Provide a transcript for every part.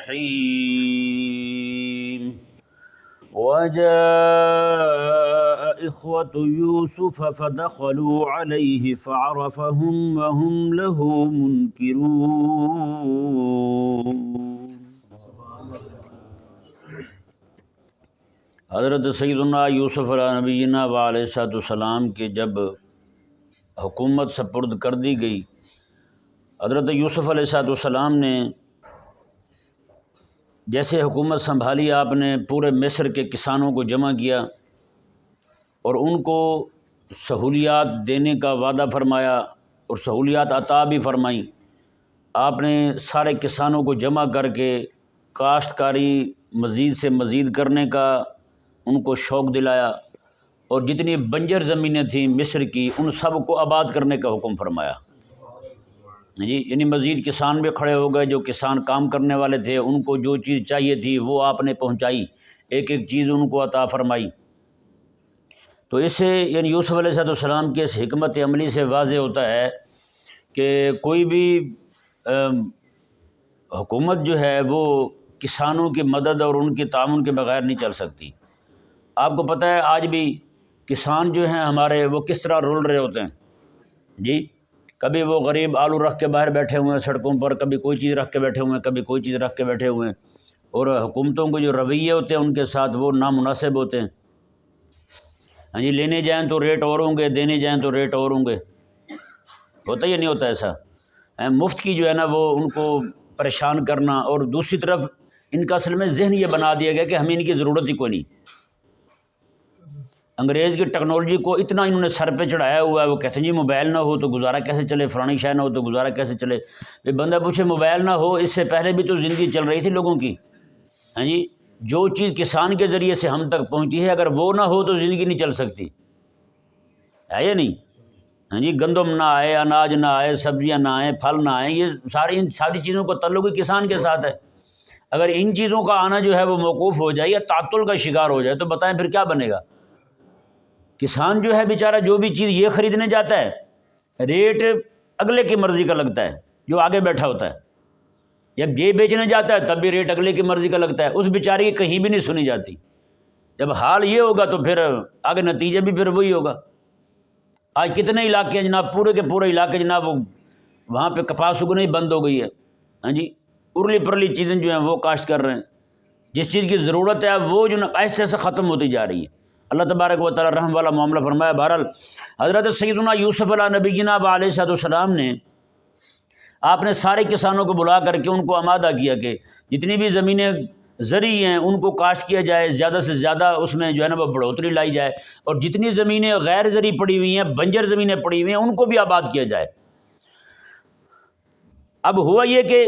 الرحيم وجاء إخوة يوسف فدخلوا عليه فعرفهم وهم له منكرون۔ حضرت سیدنا یوسف علیہ نبینا علیہ السلام کے جب حکومت سپرد کر دی گئی، حضرت یوسف علیہ السلام نے جیسے حکومت سنبھالی، آپ نے پورے مصر کے کسانوں کو جمع کیا اور ان کو سہولیات دینے کا وعدہ فرمایا اور سہولیات عطا بھی فرمائیں۔ آپ نے سارے کسانوں کو جمع کر کے کاشتکاری مزید سے مزید کرنے کا ان کو شوق دلایا، اور جتنی بنجر زمینیں تھیں مصر کی ان سب کو آباد کرنے کا حکم فرمایا۔ جی، یعنی مزید کسان بھی کھڑے ہو گئے، جو کسان کام کرنے والے تھے ان کو جو چیز چاہیے تھی وہ آپ نے پہنچائی، ایک ایک چیز ان کو عطا فرمائی۔ تو اس سے یعنی یوسف علیہ السلام کے اس حکمت عملی سے واضح ہوتا ہے کہ کوئی بھی حکومت جو ہے وہ کسانوں کی مدد اور ان کے تعاون کے بغیر نہیں چل سکتی۔ آپ کو پتہ ہے آج بھی کسان جو ہیں ہمارے وہ کس طرح رول رہے ہوتے ہیں۔ جی، کبھی وہ غریب آلو رکھ کے باہر بیٹھے ہوئے ہیں سڑکوں پر، کبھی کوئی چیز رکھ کے بیٹھے ہوئے ہیں، کبھی کوئی چیز رکھ کے بیٹھے ہوئے ہیں، اور حکومتوں کے جو رویے ہوتے ہیں ان کے ساتھ وہ نامناسب ہوتے ہیں۔ ہاں جی، لینے جائیں تو ریٹ اور ہوں گے، دینے جائیں تو ریٹ اور ہوں گے۔ ہوتا یا نہیں ہوتا ایسا؟ مفت کی جو ہے نا وہ ان کو پریشان کرنا، اور دوسری طرف ان کا اصل میں ذہن یہ بنا دیا گیا کہ ہمیں ان کی ضرورت ہی کوئی نہیں۔ انگریز کی ٹیکنالوجی کو اتنا انہوں نے سر پہ چڑھایا ہوا ہے، وہ کہتے ہیں جی موبائل نہ ہو تو گزارا کیسے چلے، فلانی شے نہ ہو تو گزارا کیسے چلے۔ یہ بندہ پوچھے موبائل نہ ہو، اس سے پہلے بھی تو زندگی چل رہی تھی لوگوں کی۔ ہاں جی، جو چیز کسان کے ذریعے سے ہم تک پہنچی ہے اگر وہ نہ ہو تو زندگی نہیں چل سکتی، ہے یا نہیں؟ ہاں جی، گندم نہ آئے، اناج نہ آئے، سبزیاں نہ آئیں، پھل نہ آئیں، یہ ان ساری چیزوں کا تعلق ہی کسان کے ساتھ ہے۔ اگر ان چیزوں کا آنا جو ہے وہ موقوف ہو جائے یا تعطل کا شکار ہو جائے تو بتائیں پھر کیا بنے گا؟ کسان جو ہے بیچارہ جو بھی چیز یہ خریدنے جاتا ہے ریٹ اگلے کی مرضی کا لگتا ہے جو آگے بیٹھا ہوتا ہے، یا یہ بیچنے جاتا ہے تب بھی ریٹ اگلے کی مرضی کا لگتا ہے، اس بیچارے کی کہیں بھی نہیں سنی جاتی۔ جب حال یہ ہوگا تو پھر آگے نتیجہ بھی پھر وہی ہوگا۔ آج کتنے علاقے ہیں جناب، پورے کے پورے علاقے جناب وہاں پہ کپاس اگنا ہی بند ہو گئی ہے۔ ہاں جی، ارلی پرلی چیزیں جو ہیں وہ کاشت کر رہے ہیں، جس چیز کی ضرورت ہے وہ جو ایسے ایسے ختم ہوتی جا رہی ہے۔ اللہ تبارک و تعالی رحم والا معاملہ فرمایا۔ بہرحال حضرت سیدنا یوسف علیہ نبینا علیہ السلام نے آپ نے سارے کسانوں کو بلا کر کے ان کو آمادہ کیا کہ جتنی بھی زمینیں زرعی ہیں ان کو کاشت کیا جائے، زیادہ سے زیادہ اس میں جو ہے نا وہ بڑھوتری لائی جائے، اور جتنی زمینیں غیر زرعی پڑی ہوئی ہیں، بنجر زمینیں پڑی ہوئی ہیں، ان کو بھی آباد کیا جائے۔ اب ہوا یہ کہ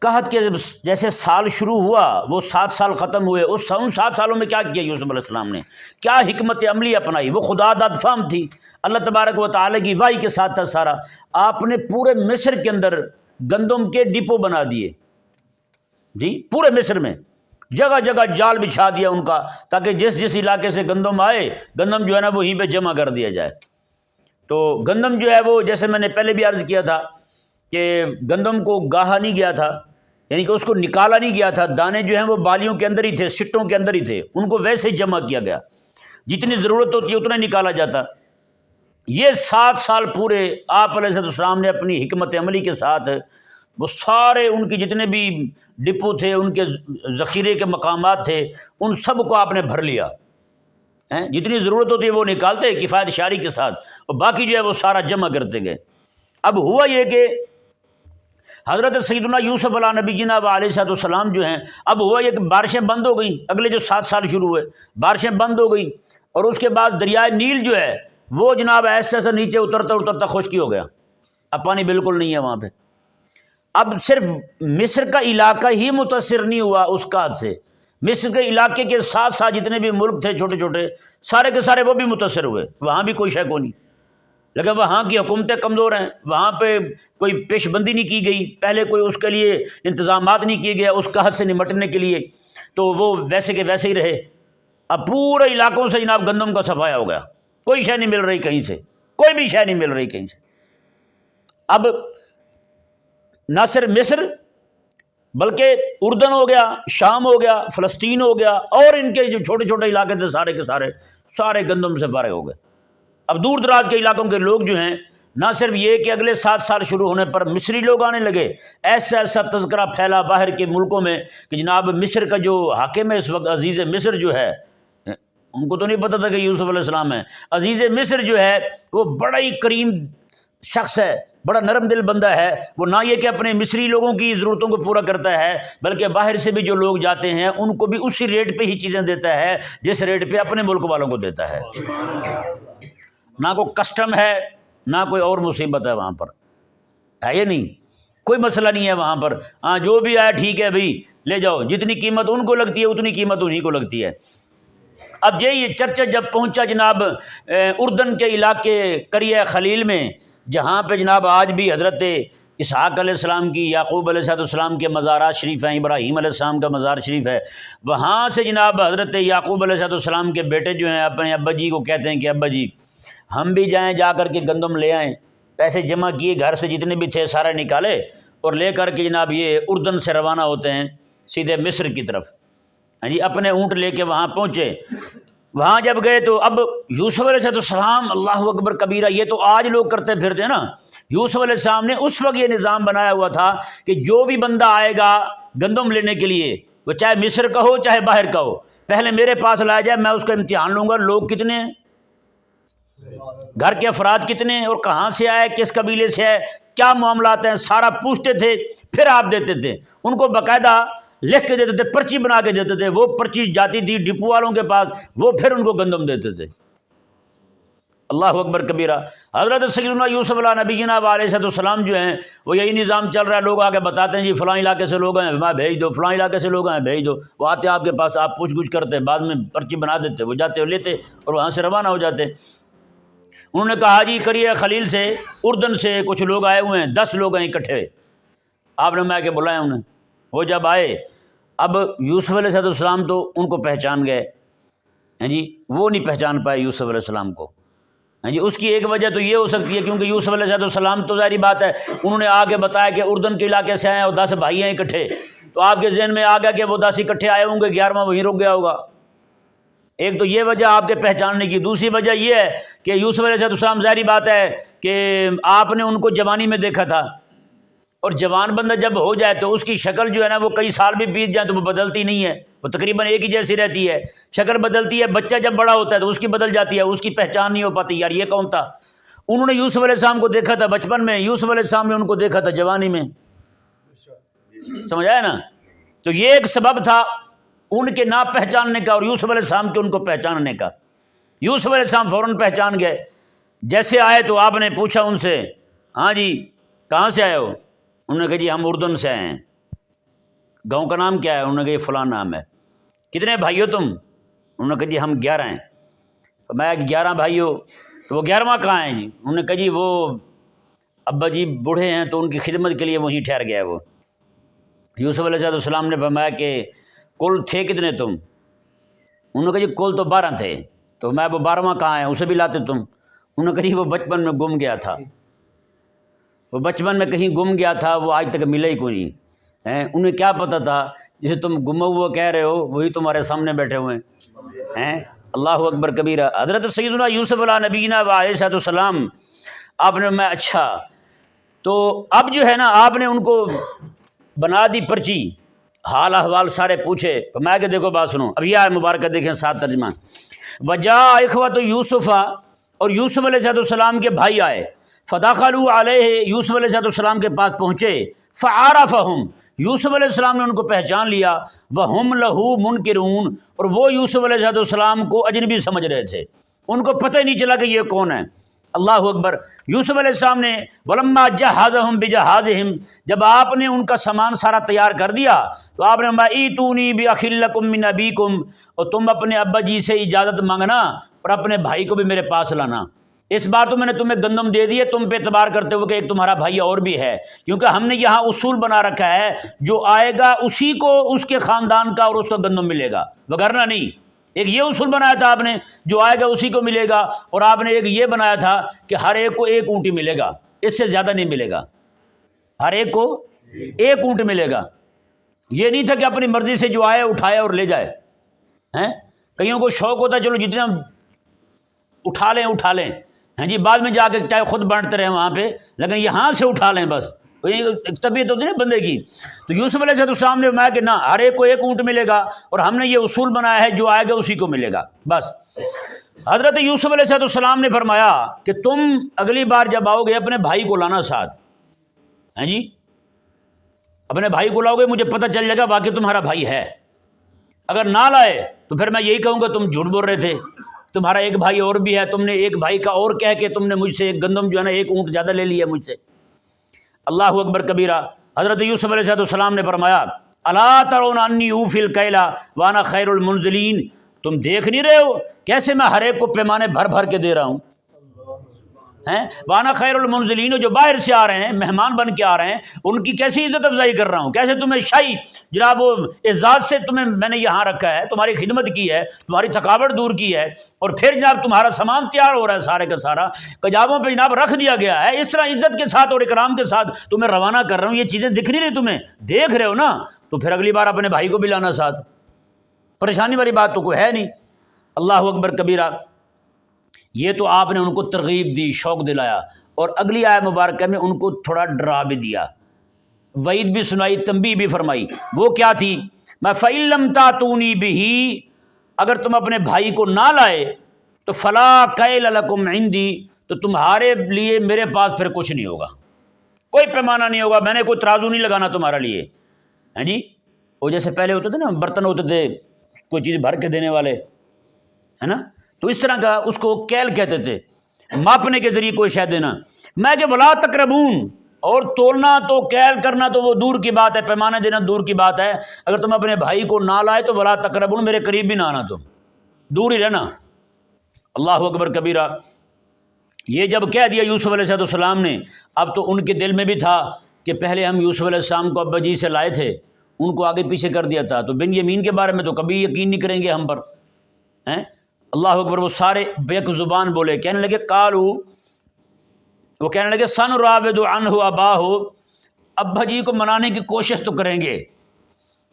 قحط کے جیسے سال شروع ہوا وہ 7 سال ختم ہوئے، ان 7 سالوں میں کیا کیا یوسف علیہ السلام نے؟ کیا حکمت عملی اپنائی؟ وہ خدا داد فہم تھی، اللہ تبارک و تعالی کی وحی کے ساتھ تھا سارا۔ آپ نے پورے مصر کے اندر گندم کے ڈپو بنا دیے، جی پورے مصر میں جگہ جگہ جال بچھا دیا ان کا، تاکہ جس علاقے سے گندم آئے گندم جو ہے نا وہیں پہ جمع کر دیا جائے۔ تو گندم جو ہے وہ جیسے میں نے پہلے بھی عرض کیا تھا کہ گندم کو گاہا نہیں گیا تھا، یعنی کہ اس کو نکالا نہیں گیا تھا، دانے جو ہیں وہ بالیوں کے اندر ہی تھے، سٹوں کے اندر ہی تھے، ان کو ویسے ہی جمع کیا گیا، جتنی ضرورت ہوتی ہے اتنا ہی نکالا جاتا۔ یہ 7 سال پورے آپ علیہ السلام نے اپنی حکمت عملی کے ساتھ وہ سارے ان کے جتنے بھی ڈپو تھے، ان کے ذخیرے کے مقامات تھے، ان سب کو آپ نے بھر لیا۔ جتنی ضرورت ہوتی ہے وہ نکالتے کفایت شاری کے ساتھ، اور باقی جو ہے وہ سارا جمع کرتے گئے۔ اب ہوا یہ کہ حضرت سیدنا یوسف علیہ نبینا علیہ السلام جو ہیں، اب ہوا یہ کہ بارشیں بند ہو گئیں، اگلے جو 7 سال شروع ہوئے بارشیں بند ہو گئیں، اور اس کے بعد دریائے نیل جو ہے وہ جناب ایسے ایسے نیچے اترتا اترتا خشکی ہو گیا، اب پانی بالکل نہیں ہے وہاں پہ۔ اب صرف مصر کا علاقہ ہی متاثر نہیں ہوا اس قحط سے، مصر کے علاقے کے ساتھ ساتھ جتنے بھی ملک تھے چھوٹے چھوٹے سارے کے سارے وہ بھی متاثر ہوئے، وہاں بھی کوئی شے کو نہیں، لیکن وہاں کی حکومتیں کمزور ہیں، وہاں پہ کوئی پیش بندی نہیں کی گئی، پہلے کوئی اس کے لیے انتظامات نہیں کیے گئے اس قحط سے نمٹنے کے لیے، تو وہ ویسے کے ویسے ہی رہے۔ اب پورے علاقوں سے جناب گندم کا صفایا ہو گیا، کوئی شے نہیں مل رہی کہیں سے، کوئی بھی شے نہیں مل رہی کہیں سے۔ اب نہ صرف مصر بلکہ اردن ہو گیا، شام ہو گیا، فلسطین ہو گیا، اور ان کے جو چھوٹے چھوٹے علاقے تھے سارے کے سارے گندم سے فارغ ہو گئے۔ اب دور دراز کے علاقوں کے لوگ جو ہیں، نہ صرف یہ کہ اگلے 7 سال شروع ہونے پر مصری لوگ آنے لگے، ایسا ایسا تذکرہ پھیلا باہر کے ملکوں میں کہ جناب مصر کا جو حاکم ہے اس وقت، عزیز مصر جو ہے، ان کو تو نہیں پتہ تھا کہ یوسف علیہ السلام ہے، عزیز مصر جو ہے وہ بڑا ہی کریم شخص ہے، بڑا نرم دل بندہ ہے، وہ نہ یہ کہ اپنے مصری لوگوں کی ضرورتوں کو پورا کرتا ہے، بلکہ باہر سے بھی جو لوگ جاتے ہیں ان کو بھی اسی ریٹ پہ ہی چیزیں دیتا ہے جس ریٹ پہ اپنے ملک والوں کو دیتا ہے۔ نہ کوئی کسٹم ہے، نہ کوئی اور مصیبت ہے وہاں پر، ہے یہ نہیں، کوئی مسئلہ نہیں ہے وہاں پر، ہاں جو بھی آیا ٹھیک ہے بھائی لے جاؤ، جتنی قیمت ان کو لگتی ہے اتنی قیمت انہی کو لگتی ہے۔ اب یہ چرچا جب پہنچا جناب اردن کے علاقے قریہ خلیل میں، جہاں پہ جناب آج بھی حضرت اسحاق علیہ السلام کی، یعقوب علیہ السلام کے مزارات شریف ہیں، ابراہیم علیہ السلام کا مزار شریف ہے، وہاں سے جناب حضرت یعقوب علیہ السلام کے بیٹے جو ہیں اپنے ابا جی کو کہتے ہیں کہ ابا جی ہم بھی جائیں، جا کر کے گندم لے آئیں، پیسے جمع کیے، گھر سے جتنے بھی تھے سارے نکالے اور لے کر کے جناب یہ اردن سے روانہ ہوتے ہیں سیدھے مصر کی طرف، ہاں جی، اپنے اونٹ لے کے وہاں پہنچے۔ وہاں جب گئے تو اب یوسف علیہ السلام، اللہ اکبر کبیرہ، یہ تو آج لوگ کرتے پھرتے ہیں نا، یوسف علیہ السلام نے اس وقت یہ نظام بنایا ہوا تھا کہ جو بھی بندہ آئے گا گندم لینے کے لیے، وہ چاہے مصر کا ہو چاہے باہر کا ہو، پہلے میرے پاس لایا جائے، میں اس کا امتحان لوں گا، لوگ کتنے ہیں، گھر کے افراد کتنے ہیں، اور کہاں سے آئے، کس قبیلے سے ہے، کیا معاملات ہیں، سارا پوچھتے تھے، پھر آپ دیتے تھے۔ ان کو باقاعدہ لکھ کے دیتے تھے، پرچی بنا کے دیتے تھے، وہ پرچی جاتی تھی ڈپو والوں کے پاس، وہ پھر ان کو گندم دیتے تھے۔ اللہ اکبر کبیرہ۔ حضرت سیدنا یوسف علیہ نبینا علیہ السلام جو ہیں وہ یہی نظام چل رہا ہے، لوگ آگے بتاتے ہیں جی فلاں علاقے سے لوگ ہیں میں بھیج دو، فلاں علاقے سے لوگ ہیں بھیج دو، وہ آتے آپ کے پاس، آپ پوچھ گچھ کرتے، بعد میں پرچی بنا دیتے، وہ جاتے وہ لیتے اور وہاں سے روانہ ہو جاتے۔ انہوں نے کہا جی قریہ خلیل سے، اردن سے کچھ لوگ آئے ہوئے ہیں، 10 لوگ ہیں اکٹھے، آپ نے میں کے بلائے انہیں۔ وہ جب آئے، اب یوسف علیہ السلام تو ان کو پہچان گئے، ہیں جی، وہ نہیں پہچان پائے یوسف علیہ السلام کو، ہیں جی۔ اس کی ایک وجہ تو یہ ہو سکتی ہے کیونکہ یوسف علیہ السلام تو ظاہری بات ہے انہوں نے آ کے بتایا کہ اردن کے علاقے سے آئے ہیں اور 10 بھائی ہیں اکٹھے، تو آپ کے ذہن میں آ گیا کہ وہ 10 اکٹھے آئے ہوں گے، 11واں وہیں رک گیا ہوگا۔ ایک تو یہ وجہ آپ کے پہچاننے کی، دوسری وجہ یہ ہے کہ یوسف علیہ السلام ظاہری بات ہے کہ آپ نے ان کو جوانی میں دیکھا تھا، اور جوان بندہ جب ہو جائے تو اس کی شکل جو ہے نا وہ کئی سال بھی بیت جائیں تو وہ بدلتی نہیں ہے، وہ تقریباً ایک ہی جیسی رہتی ہے، شکل بدلتی ہے۔ بچہ جب بڑا ہوتا ہے تو اس کی بدل جاتی ہے، اس کی پہچان نہیں ہو پاتی، یار یہ کون تھا۔ انہوں نے یوسف علیہ السلام کو دیکھا تھا بچپن میں، یوسف علیہ السلام نے ان کو دیکھا تھا جوانی میں، سمجھ آیا نا۔ تو یہ ایک سبب تھا ان کے نہ پہچاننے کا اور یوسف علیہ السلام کے ان کو پہچاننے کا۔ یوسف علیہ السلام فوراً پہچان گئے، جیسے آئے تو آپ نے پوچھا ان سے، ہاں جی کہاں سے آئے ہو؟ انہوں نے کہا جی ہم اردن سے آئے ہیں۔ گاؤں کا نام کیا ہے؟ انہوں نے کہا یہ فلاں نام ہے۔ کتنے بھائی ہو تم؟ انہوں نے کہا جی ہم 11 ہیں۔ تو میں 11 بھائی ہو، تو وہ 11واں کہاں ہے جی؟ انہوں نے کہا جی وہ ابا جی بوڑھے ہیں تو ان کی خدمت کے لیے وہیں ٹھہر گیا ہے وہ۔ یوسف علیہ السلام نے فرمایا کہ کل تھے کتنے تم؟ انہوں نے کہا جی کل تو 12 تھے، تو میں وہ 12واں کہاں ہے، اسے بھی لاتے تم؟ انہوں نے کہا جی وہ بچپن میں گم گیا تھا، وہ بچپن میں کہیں گم گیا تھا، وہ آج تک ملا ہی کوئی نہیں۔ انہیں کیا پتہ تھا جسے تم گما ہوا کہہ رہے ہو وہی تمہارے سامنے بیٹھے ہوئے ہیں۔ اللہ اکبر کبیرہ۔ حضرت سیدنا یوسف علیہ نبینا علیہ السلام، آپ نے میں اچھا، تو اب جو ہے نا آپ نے ان کو بنا دی پرچی، حال احوال سارے پوچھے، تو میں کہ دیکھو بات سنو، اب یہ آیت مبارکہ دیکھیں، 7 ترجمہ۔ وجاء اخوۃ یوسف، اور یوسف علیہ السلام کے بھائی آئے، فدخلوا علیہ، یوسف علیہ السلام کے پاس پہنچے، فعرفہم، یوسف علیہ السلام نے ان کو پہچان لیا، وہم لہ منکرون، اور وہ یوسف علیہ السلام کو اجنبی سمجھ رہے تھے، ان کو پتہ ہی نہیں چلا کہ یہ کون ہے۔ اللہ اکبر۔ یوسف علیہ السلام نے ولما جہزہم بجہازہم، جب آپ نے ان کا سامان سارا تیار کر دیا تو آپ نے ایتونی باخ لکم من ابیکم، اور تم اپنے ابا جی سے اجازت مانگنا اور اپنے بھائی کو بھی میرے پاس لانا۔ اس بار تو میں نے تمہیں گندم دے دی ہے، تم پہ اعتبار کرتے ہوئے کہ ایک تمہارا بھائی اور بھی ہے، کیونکہ ہم نے یہاں اصول بنا رکھا ہے جو آئے گا اسی کو اس کے خاندان کا اور اس کا گندم ملے گا، وگرنہ نہیں۔ ایک یہ اصول بنایا تھا آپ نے، جو آئے گا اسی کو ملے گا، اور آپ نے ایک یہ بنایا تھا کہ ہر ایک کو ایک اونٹی ملے گا، اس سے زیادہ نہیں ملے گا، ہر ایک کو ایک اونٹ ملے گا۔ یہ نہیں تھا کہ اپنی مرضی سے جو آئے اٹھائے اور لے جائے ہیں. کئیوں کو شوق ہوتا ہے چلو جتنا اٹھا لیں ہیں جی، بعد میں جا کے چاہے خود بانٹتے رہے وہاں پہ، لیکن یہاں سے اٹھا لیں بس. ایک طبیعت ہوتی ہے نا بندے کی. تو یوسف علیہ السلام نے فرمایا کہ نہ، ہر ایک کو ایک اونٹ ملے گا، اور ہم نے یہ اصول بنایا ہے جو آئے گا اسی کو ملے گا بس. حضرت یوسف علیہ السلام نے فرمایا کہ تم اگلی بار جب آؤ گے اپنے بھائی کو لانا ساتھ. ہیں جی، اپنے بھائی کو لاؤ گے، مجھے پتہ چل جائے گا واقعی تمہارا بھائی ہے. اگر نہ لائے تو پھر میں یہی کہوں گا تم جھوٹ بول رہے تھے، تمہارا ایک بھائی اور بھی ہے، تم نے ایک بھائی کا اور کہہ کے تم نے مجھ سے ایک گندم جو ہے نا ایک اونٹ زیادہ لے لیا مجھ سے. اللہ اکبر کبیرہ. حضرت یوسف علیہ السلام نے فرمایا الا ترون انی اوفی الکیل وانا خیر المنزلین، تم دیکھ نہیں رہے ہو کیسے میں ہر ایک کو پیمانے بھر بھر کے دے رہا ہوں ہیں. وانا خیر المنزلین، جو باہر سے آ رہے ہیں مہمان بن کے آ رہے ہیں ان کی کیسی عزت افزائی کر رہا ہوں، کیسے تمہیں شاہی جناب وہ اعزاز سے تمہیں میں نے یہاں رکھا ہے، تمہاری خدمت کی ہے، تمہاری تھکاوٹ دور کی ہے، اور پھر جناب تمہارا سامان تیار ہو رہا ہے سارے کا سارا کجاووں پہ جناب رکھ دیا گیا ہے. اس طرح عزت کے ساتھ اور اکرام کے ساتھ تمہیں روانہ کر رہا ہوں. یہ چیزیں دکھ نہیں رہی تمہیں، دیکھ رہے ہو نا، تو پھر اگلی بار اپنے بھائی کو بھی لانا ساتھ. پریشانی والی بات تو کوئی ہے نہیں. اللہ اکبر کبیرہ. یہ تو آپ نے ان کو ترغیب دی، شوق دلایا، اور اگلی آیت مبارکہ میں ان کو تھوڑا ڈرا بھی دیا، وعید بھی سنائی، تنبیہ بھی فرمائی. وہ کیا تھی؟ میں فَإِن لَمْ تَأْتُونِي بِهِ، اگر تم اپنے بھائی کو نہ لائے تو فَلَا كَيْلَ لَكُمْ عِندِي، تو تمہارے لیے میرے پاس پھر کچھ نہیں ہوگا، کوئی پیمانہ نہیں ہوگا، میں نے کوئی ترازو نہیں لگانا تمہارے لیے. ہیں جی، وہ جیسے پہلے ہوتے تھے نا برتن ہوتے تھے کوئی چیز بھر کے دینے والے، ہے نا، تو اس طرح کا اس کو کیل کہتے تھے، ماپنے کے ذریعے کوئی شے دینا. میں کہ ولا تقربون، اور تولنا تو کیل کرنا تو وہ دور کی بات ہے، پیمانے دینا دور کی بات ہے. اگر تم اپنے بھائی کو نہ لائے تو ولا تقربون، میرے قریب بھی نہ آنا، تم دور ہی رہنا. اللہ اکبر کبیرہ. یہ جب کہہ دیا یوسف علیہ السلام نے، اب تو ان کے دل میں بھی تھا کہ پہلے ہم یوسف علیہ السلام کو ابا جی سے لائے تھے، ان کو آگے پیچھے کر دیا تھا، تو بن یمین کے بارے میں تو کبھی یقین نہیں کریں گے ہم پر ہیں. اللہ اکبر. وہ سارے بیک زبان بولے، کہنے لگے وہ کہنے لگے سنراود عنہ اباہ، ابا جی کو منانے کی کوشش تو کریں گے،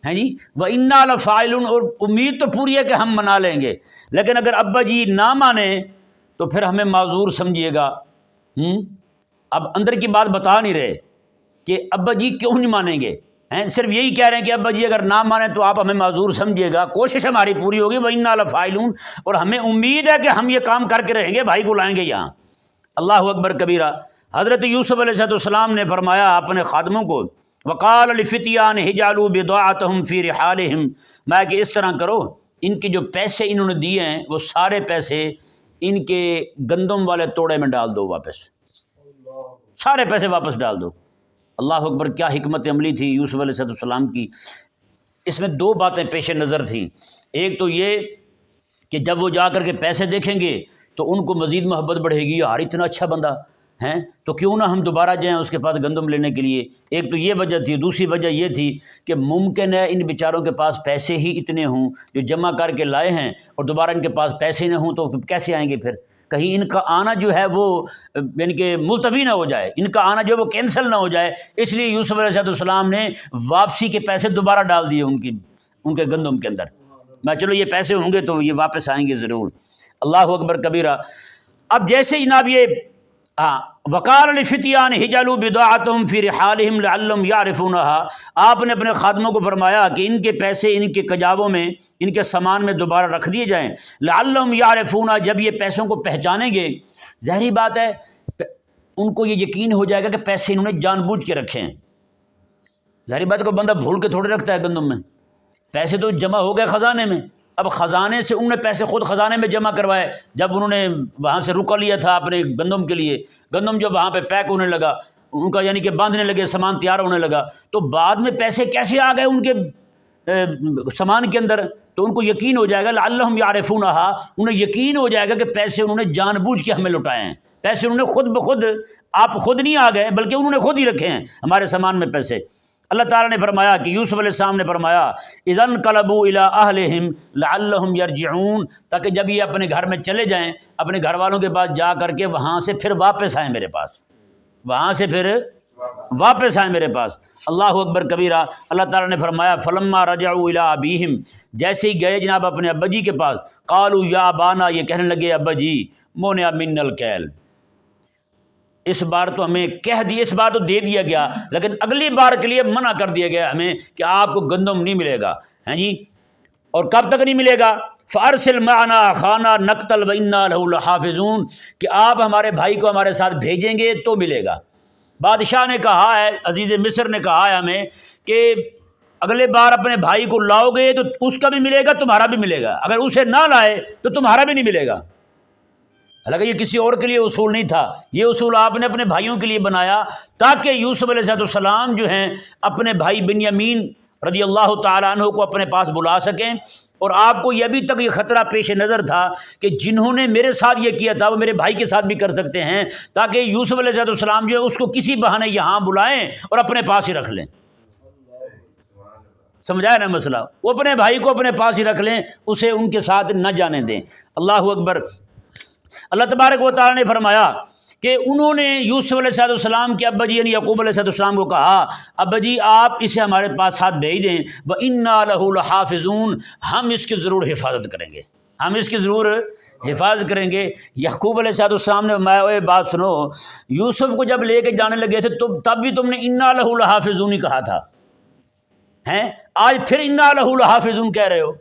ہیں جی، وَإِنَّا لَفَاعِلُونَ، اور امید تو پوری ہے کہ ہم منا لیں گے، لیکن اگر ابا جی نہ مانیں تو پھر ہمیں معذور سمجھیے گا. اب اندر کی بات بتا نہیں رہے کہ ابا جی کیوں نہیں مانیں گے، صرف یہی کہہ رہے ہیں کہ ابا جی اگر نہ مانیں تو آپ ہمیں معذور سمجھیے گا، کوشش ہماری پوری ہوگی. وَإِنَّا لَفَاعِلُونَ، اور ہمیں امید ہے کہ ہم یہ کام کر کے رہیں گے، بھائی کو لائیں گے یہاں. اللہ اکبر کبیرہ. حضرت یوسف علیہ السلام نے فرمایا اپنے خادموں کو، وقال لفتیان اجعلوا بضاعتهم فی رحالہم، میں کہ اس طرح کرو، ان کے جو پیسے انہوں نے دیے ہیں وہ سارے پیسے ان کے گندم والے توڑے میں ڈال دو، واپس سارے پیسے واپس ڈال دو. اللہ اکبر. کیا حکمت عملی تھی یوسف علیہ السلام کی. اس میں دو باتیں پیش نظر تھیں. ایک تو یہ کہ جب وہ جا کر کے پیسے دیکھیں گے تو ان کو مزید محبت بڑھے گی، یار اتنا اچھا بندہ ہیں تو کیوں نہ ہم دوبارہ جائیں اس کے پاس گندم لینے کے لیے. ایک تو یہ وجہ تھی. دوسری وجہ یہ تھی کہ ممکن ہے ان بیچاروں کے پاس پیسے ہی اتنے ہوں جو جمع کر کے لائے ہیں، اور دوبارہ ان کے پاس پیسے نہ ہوں تو کیسے آئیں گے پھر. کہیں ان کا آنا جو ہے وہ یعنی کہ ملتوی نہ ہو جائے، ان کا آنا جو ہے وہ کینسل نہ ہو جائے. اس لیے یوسف علیہ السلام نے واپسی کے پیسے دوبارہ ڈال دیے ان کے گندم کے اندر. میں چلو یہ پیسے ہوں گے تو یہ واپس آئیں گے ضرور. اللہ اکبر کبیرہ. اب جیسے جناب یہ وقال لفتیان اجعلوا بضاعتهم فی رحالہم لعلہم یعرفونها، آپ نے اپنے خادموں کو فرمایا کہ ان کے پیسے ان کے کجاووں میں، ان کے سامان میں دوبارہ رکھ دیے جائیں. لعلہم یعرفونها، جب یہ پیسوں کو پہچانیں گے، ظاہری بات ہے ان کو یہ یقین ہو جائے گا کہ پیسے انہوں نے جان بوجھ کے رکھے ہیں. ظاہری بات ہے کوئی بندہ بھول کے تھوڑے رکھتا ہے گندم میں، پیسے تو جمع ہو گئے خزانے میں. اب خزانے سے انہوں نے پیسے خود خزانے میں جمع کروائے، جب انہوں نے وہاں سے رکا لیا تھا اپنے گندم کے لیے، گندم جب وہاں پہ پیک ہونے لگا ان کا یعنی کہ باندھنے لگے، سامان تیار ہونے لگا، تو بعد میں پیسے کیسے آ گئے ان کے سامان کے اندر، تو ان کو یقین ہو جائے گا لعلہم یعرفونها، انہیں یقین ہو جائے گا کہ پیسے انہوں نے جان بوجھ کے ہمیں لٹائے ہیں. پیسے انہوں نے خود بخود، آپ خود نہیں آ گئے بلکہ انہوں نے خود ہی رکھے ہیں ہمارے سامان میں پیسے. اللہ تعالیٰ نے فرمایا کہ یوسف علیہ السلام نے فرمایا اذا انقلبوا الی اہلہم لعلہم یرجعون، تاکہ جب یہ اپنے گھر میں چلے جائیں، اپنے گھر والوں کے پاس جا کر کے وہاں سے پھر واپس آئیں میرے پاس، وہاں سے پھر واپس آئیں میرے پاس۔ اللہ اکبر کبیرہ۔ اللہ تعالیٰ نے فرمایا فلما رجعوا الی ابیہم، جیسے ہی گئے جناب اپنے ابا جی کے پاس، قالوا یا ابانا، یہ کہنے لگے ابا جی، منع منا الکیل، اس بار تو ہمیں کہہ دیا، اس بار تو دے دیا گیا، لیکن اگلی بار کے لیے منع کر دیا گیا ہمیں کہ آپ کو گندم نہیں ملے گا، ہیں جی، اور کب تک نہیں ملے گا؟ فارسل معنا اخانا نقتل وانا له لحافظون، کہ آپ ہمارے بھائی کو ہمارے ساتھ بھیجیں گے تو ملے گا۔ بادشاہ نے کہا ہے، عزیز مصر نے کہا ہے ہمیں کہ اگلے بار اپنے بھائی کو لاؤ گے تو اس کا بھی ملے گا، تمہارا بھی ملے گا، اگر اسے نہ لائے تو تمہارا بھی نہیں ملے گا۔ حالانکہ یہ کسی اور کے لیے اصول نہیں تھا، یہ اصول آپ نے اپنے بھائیوں کے لیے بنایا تاکہ یوسف علیہ السلام جو ہیں اپنے بھائی بنیامین رضی اللہ تعالیٰ عنہ کو اپنے پاس بلا سکیں، اور آپ کو یہ ابھی تک یہ خطرہ پیش نظر تھا کہ جنہوں نے میرے ساتھ یہ کیا تھا وہ میرے بھائی کے ساتھ بھی کر سکتے ہیں، تاکہ یوسف علیہ السلام جو ہے اس کو کسی بہانے یہاں بلائیں اور اپنے پاس ہی رکھ لیں۔ سمجھایا نا مسئلہ؟ وہ اپنے بھائی کو اپنے پاس ہی رکھ لیں، اسے ان کے ساتھ نہ جانے دیں۔ اللہ اکبر۔ اللہ تبارک و تعالیٰ نے فرمایا کہ انہوں نے یوسف علیہ السلام کے ابا جی یعنی یعقوب علیہ السلام کو کہا ابا جی آپ اسے ہمارے پاس ساتھ بھیج دیں، وَإِنَّا لَهُ لَحَافِظُونَ، ہم اس کی ضرور حفاظت کریں گے، ہم اس کی ضرور حفاظت کریں گے۔ یعقوب علیہ السلام نے فرمایا بات سنو، یوسف کو جب لے کے جانے لگے تھے تب بھی تم نے اِنَّا لَهُ لَحَافِظُونَ ہی کہا تھا، ہیں آج پھر اِنَّا لَهُ لَحَافِظُونَ کہہ رہے ہو۔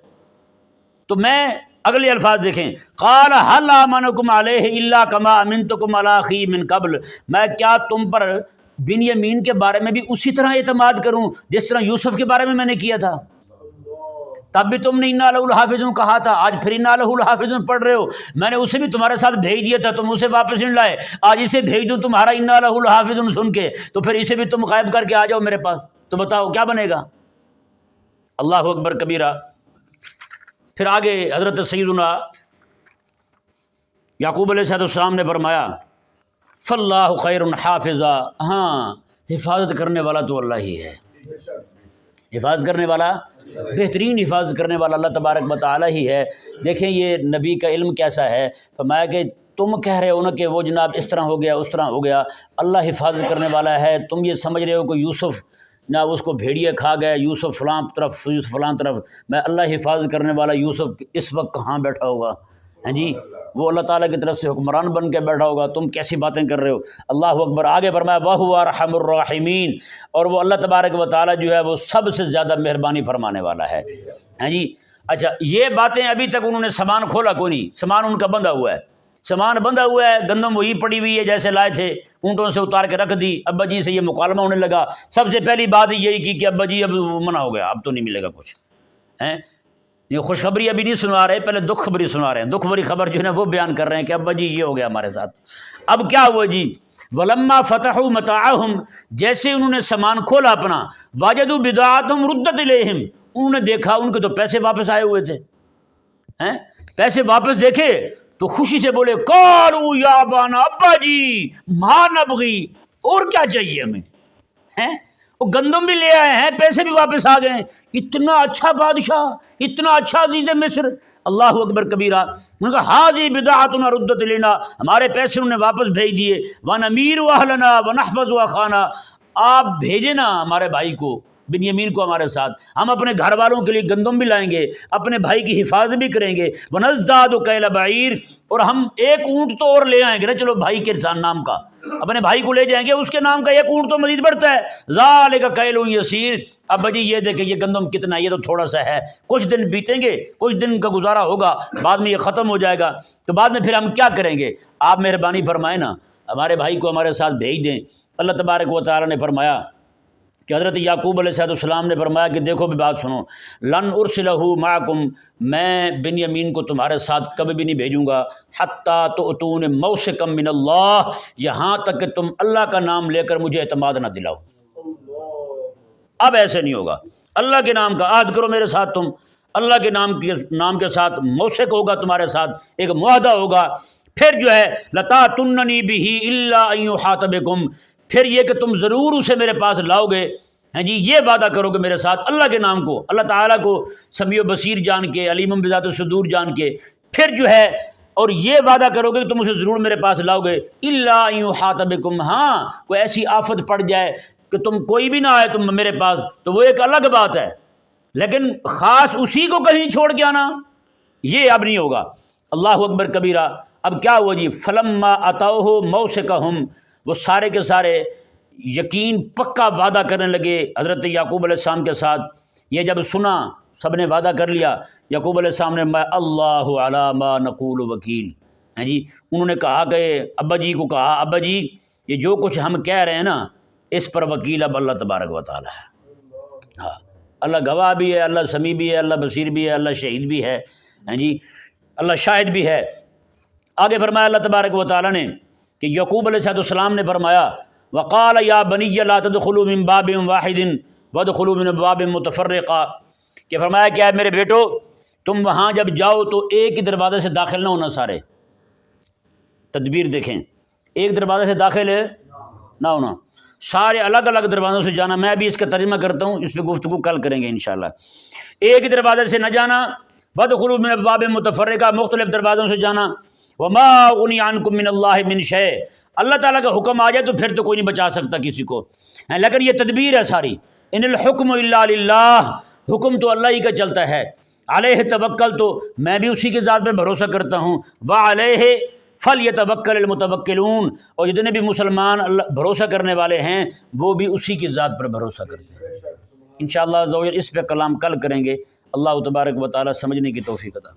تو میں اگلے الفاظ دیکھیں، قال هل آمنکم علیہ الا کما امنتکم علی اخی من قبل، میں کیا تم پر بنیامین کے بارے میں بھی اسی طرح اعتماد کروں جس طرح یوسف کے بارے میں نے کیا تھا؟ تب بھی تم نے انا لہ الحافظون کہا تھا، آج پھر انا لہ الحافظون پڑھ رہے ہو۔ میں نے اسے بھی تمہارے ساتھ بھیج دیا تھا، تم اسے واپس نہیں لائے، آج اسے بھیج دوں تمہارا انا لہ الحافظون سن کے، تو پھر اسے بھی تم غائب کر کے آ جاؤ میرے پاس، تو بتاؤ کیا بنے گا؟ اللہ اکبر کبیرہ۔ پھر آگے حضرت سیدنا یعقوب علیہ السلام نے فرمایا فاللہ خیر حافظا، ہاں حفاظت کرنے والا تو اللہ ہی ہے، حفاظت کرنے والا، بہترین حفاظت کرنے والا اللہ تبارک و تعالی ہی ہے۔ دیکھیں یہ نبی کا علم کیسا ہے، فرمایا کہ تم کہہ رہے ہو نا کہ وہ جناب اس طرح ہو گیا اس طرح ہو گیا، اللہ حفاظت کرنے والا ہے۔ تم یہ سمجھ رہے ہو کہ یوسف نہ اس کو بھیڑیے کھا گئے، یوسف فلاں طرف یوسف فلاں طرف، میں اللہ حفاظت کرنے والا یوسف اس وقت کہاں بیٹھا ہوگا، ہیں جی، وہ اللہ تعالیٰ کی طرف سے حکمران بن کے بیٹھا ہوگا، تم کیسی باتیں کر رہے ہو؟ اللہ اکبر۔ آگے فرمایا وَهُوَ أَرْحَمُ الرَّاحِمِينَ، اور وہ اللہ تبارک و تعالیٰ جو ہے وہ سب سے زیادہ مہربانی فرمانے والا ہے، ہیں جی۔ اچھا یہ باتیں ابھی تک انہوں نے سامان کھولا کوئی نہیں، سامان ان کا بندھا ہوا ہے، سامان بندھا ہوا ہے، گندم وہی پڑی ہوئی ہے جیسے لائے تھے، اونٹوں سے اتار کے رکھ دی۔ ابا جی سے یہ مکالمہ ہونے لگا، سب سے پہلی بات یہی کی کہ ابا جی اب منع ہو گیا، اب تو نہیں ملے گا کچھ، ہیں یہ خوشخبری ابھی نہیں سنا رہے، پہلے دکھ خبری سنا رہے ہیں، دکھ بھری خبر جو ہے نا وہ بیان کر رہے ہیں کہ ابا جی یہ ہو گیا ہمارے ساتھ۔ اب کیا ہوا جی، ولما فتحوا متاعهم، جیسے انہوں نے سامان کھولا اپنا، وجدوا بضاعتهم ردت الیہم، انہوں نے دیکھا ان کے تو پیسے واپس آئے ہوئے تھے، ہیں پیسے واپس دیکھے تو خوشی سے بولے قالوا یا ابانا، ابا جی ما نبغی، اور کیا چاہیے ہمیں، ہیں وہ گندم بھی لے آئے ہیں، پیسے بھی واپس آ گئے، اتنا اچھا بادشاہ، اتنا اچھا عزیز مصر۔ اللہ اکبر کبیرہ۔ انہوں نے کہا ہذی بضاعتنا ردت الینا، ہمارے پیسے انہوں نے واپس بھیج دیے، ونمیر اہلنا ونحفظ اخانا، آپ بھیجیں نا ہمارے بھائی کو بنیامین کو ہمارے ساتھ، ہم اپنے گھر والوں کے لیے گندم بھی لائیں گے، اپنے بھائی کی حفاظت بھی کریں گے، ونزداد کیل بعیر، اور ہم ایک اونٹ تو اور لے آئیں گے نا، چلو بھائی کے نام کا اپنے بھائی کو لے جائیں گے، اس کے نام کا ایک اونٹ تو مزید بڑھتا ہے، ذالک کیل یسیر۔ ابا جی یہ دیکھیں یہ گندم کتنا ہے، یہ تو تھوڑا سا ہے، کچھ دن بیتیں گے، کچھ دن کا گزارا ہوگا، بعد میں یہ ختم ہو جائے گا، تو بعد میں پھر ہم کیا کریں گے؟ آپ مہربانی فرمائیں نا ہمارے بھائی کو ہمارے ساتھ بھیج دیں۔ اللہ تبارک و تعالیٰ نے فرمایا کہ حضرت یعقوب علیہ السلام نے فرمایا کہ دیکھو بھی بات سنو، لن ارسلہ معکم، میں بنیامین کو تمہارے ساتھ کبھی بھی نہیں بھیجوں گا، حتیٰ تؤتون موثقا من اللہ، یہاں تک کہ تم اللہ کا نام لے کر مجھے اعتماد نہ دلاؤ۔ اب ایسے نہیں ہوگا، اللہ کے نام کا عہد کرو میرے ساتھ، تم اللہ کے نام کے ساتھ موثق ہوگا، تمہارے ساتھ ایک معاہدہ ہوگا، پھر جو ہے لتاتوننی بہ الا ان یحاط بکم، پھر یہ کہ تم ضرور اسے میرے پاس لاؤ گے، ہیں جی، یہ وعدہ کرو کہ میرے ساتھ اللہ کے نام کو، اللہ تعالیٰ کو سمیع و بصیر جان کے، علیم بذات الصدور جان کے، پھر جو ہے اور یہ وعدہ کرو گے کہ تم اسے ضرور میرے پاس لاؤ گے، الا ان یحاط بکم، ہاں کوئی ایسی آفت پڑ جائے کہ تم کوئی بھی نہ آئے تم میرے پاس، تو وہ ایک الگ بات ہے، لیکن خاص اسی کو کہیں چھوڑ کے آنا یہ اب نہیں ہوگا۔ اللہ اکبر کبیرہ۔ اب کیا ہوا جی، فلما اتوہ موثقہم، وہ سارے کے سارے یقین پکا وعدہ کرنے لگے حضرت یعقوب علیہ السلام کے ساتھ۔ یہ جب سنا سب نے وعدہ کر لیا، یعقوب علیہ السلام نے اللہ علی ما نقول وکیل، ہیں جی انہوں نے کہا کہ ابا جی کو کہا، ابا جی یہ جو کچھ ہم کہہ رہے ہیں نا اس پر وکیل اب اللہ تبارک و تعالی ہے۔ ہاں اللہ گواہ بھی ہے، اللہ سمیع بھی ہے، اللہ بصیر بھی ہے، اللہ شہید بھی ہے، ہیں جی اللہ شاہد بھی ہے۔ آگے فرمایا اللہ تبارک و تعالی نے کہ یعقوب علیہ السلام نے فرمایا وقال یا بنی لا تدخلوا من باب واحد وادخلوا من ابواب متفرقہ، کہ فرمایا کیا ہے میرے بیٹو، تم وہاں جب جاؤ تو ایک ہی دروازے سے داخل نہ ہونا، سارے تدبیر دیکھیں، ایک دروازے سے داخل نہ ہونا، سارے الگ الگ دروازوں سے جانا۔ میں بھی اس کا ترجمہ کرتا ہوں، اس پہ گفتگو کل کریں گے انشاءاللہ۔ ایک ہی دروازے سے نہ جانا، وادخلوا من ابواب متفرقہ، مختلف دروازوں سے جانا۔ وما اغنی عنکم من اللہ من شیء، اللہ تعالیٰ کا حکم آ جائے تو پھر تو کوئی نہیں بچا سکتا کسی کو، لیکن یہ تدبیر ہے ساری۔ ان الحکم الا للہ، حکم تو اللہ ہی کا چلتا ہے۔ علیہ توکل، تو میں بھی اسی کے ذات پہ بھروسہ کرتا ہوں۔ وعلیہ فلیتوکل المتوکلون، اور جتنے بھی مسلمان اللہ بھروسہ کرنے والے ہیں وہ بھی اسی کی ذات پر بھروسہ کرتے ہیں۔ انشاءاللہ عز و جل اس پہ کلام کل کریں گے۔ اللہ تبارک و تعالی سمجھنے کی توفیق عطا